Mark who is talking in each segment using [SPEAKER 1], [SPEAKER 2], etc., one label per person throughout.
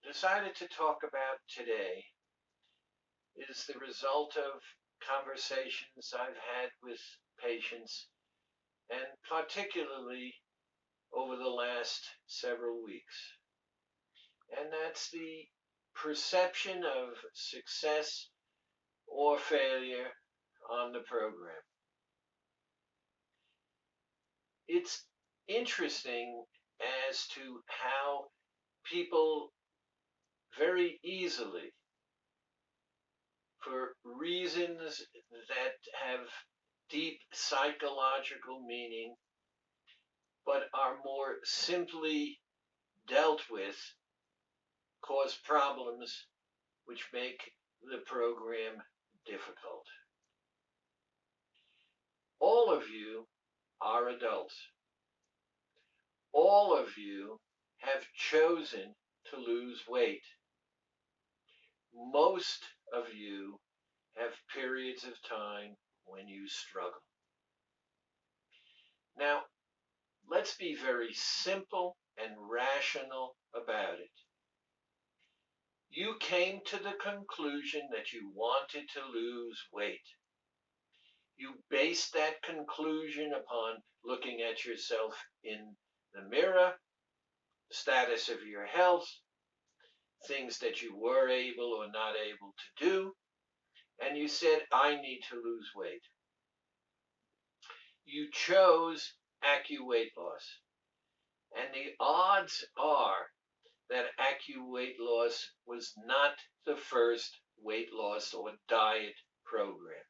[SPEAKER 1] decided to talk about today is the result of conversations I've had with patients, and particularly over the last several weeks. And that's the perception of success or failure on the program. It's interesting as to how people very easily, for reasons that have deep psychological meaning, but are more simply dealt with, cause problems which make the program difficult. All of you are adults. All of you have chosen to lose weight. Most of you have periods of time when you struggle. Now, let's be very simple and rational about it. You came to the conclusion that you wanted to lose weight. You based that conclusion upon looking at yourself in the mirror, the status of your health, things that you were able or not able to do, and you said, I need to lose weight. You chose AccuWeight Loss, and the odds are that AccuWeight Loss was not the first weight loss or diet program.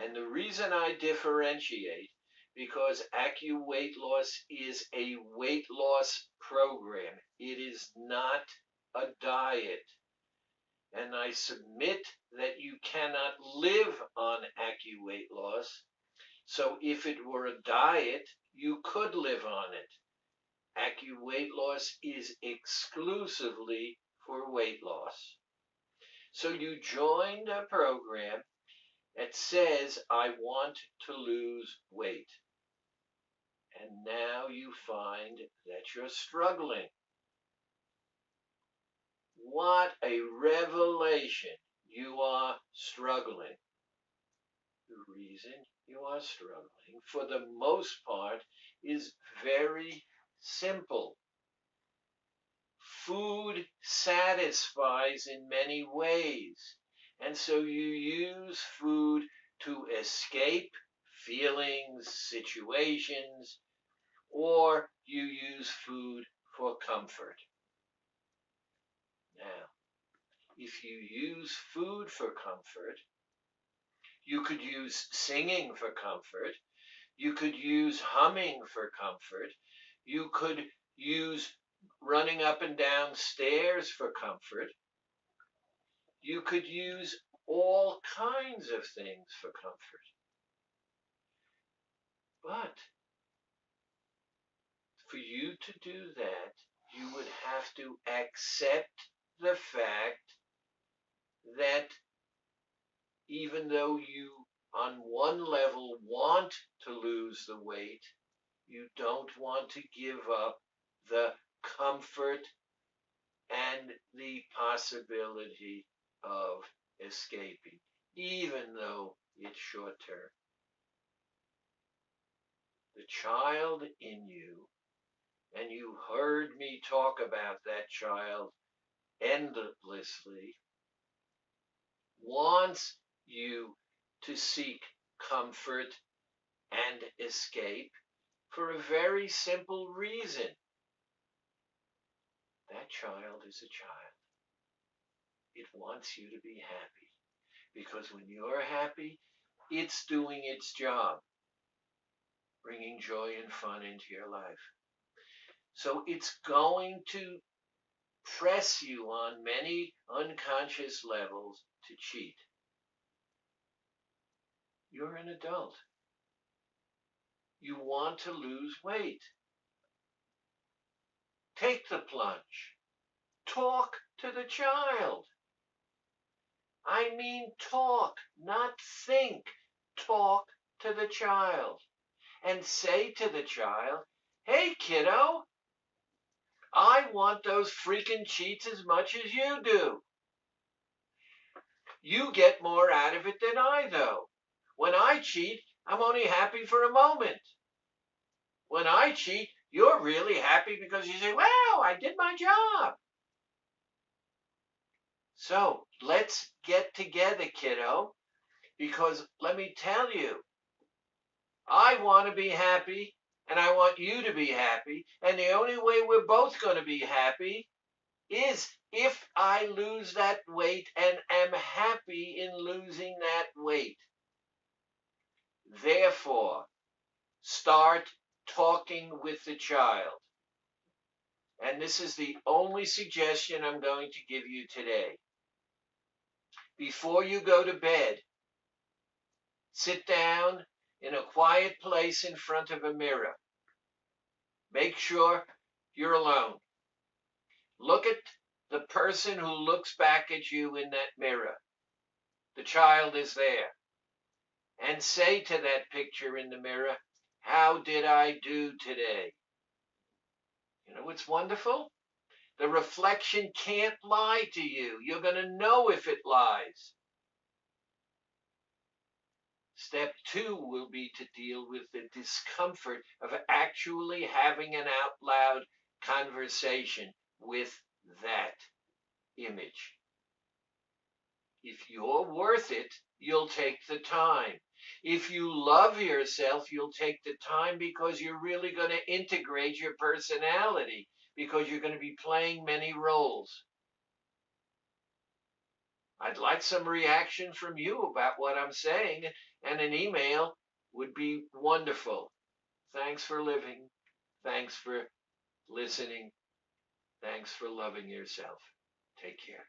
[SPEAKER 1] And the reason I differentiate, because AccuWeight Loss is a weight loss program. It is not a diet. And I submit that you cannot live on AccuWeight Loss. So if it were a diet, you could live on it. AccuWeight Loss is exclusively for weight loss. So you joined a program that says, I want to lose weight. And now you find that you're struggling. What a revelation. You are struggling. The reason you are struggling, for the most part, is very simple. Food satisfies in many ways, and so you use food to escape feelings, situations, or you use food for comfort. Now, if you use food for comfort, you could use singing for comfort, you could use humming for comfort, you could use running up and down stairs for comfort, you could use all kinds of things for comfort. But for you to do that, you would have to accept the fact that even though you, on one level, want to lose the weight, you don't want to give up the comfort and the possibility of escaping, even though it's short term. The child in you, and you heard me talk about that child endlessly, wants you to seek comfort and escape for a very simple reason. That child is a child. It wants you to be happy, because when you're happy, it's doing its job, bringing joy and fun into your life. So it's going to press you on many unconscious levels to cheat. You're an adult. You want to lose weight. Take the plunge. Talk to the child. I mean talk, not think. Talk to the child and say to the child, hey kiddo, I want those freaking cheats as much as you do. You get more out of it than I, though. When I cheat, I'm only happy for a moment. When I cheat, you're really happy because you say, wow, I did my job. So let's get together, kiddo, because let me tell you, I want to be happy and I want you to be happy. And the only way we're both going to be happy is if I lose that weight and am happy in losing that weight. Therefore, start talking with the child. And this is the only suggestion I'm going to give you today. Before you go to bed, sit down in a quiet place in front of a mirror. Make sure you're alone. Look at the person who looks back at you in that mirror. The child is there. And say to that picture in the mirror, how did I do today? You know what's wonderful? The reflection can't lie to you. You're going to know if it lies. Step 2 will be to deal with the discomfort of actually having an out loud conversation with that image. If you're worth it, you'll take the time. If you love yourself, you'll take the time because you're really going to integrate your personality because you're going to be playing many roles. I'd like some reaction from you about what I'm saying, and an email would be wonderful. Thanks for living. Thanks for listening. Thanks for loving yourself. Take care.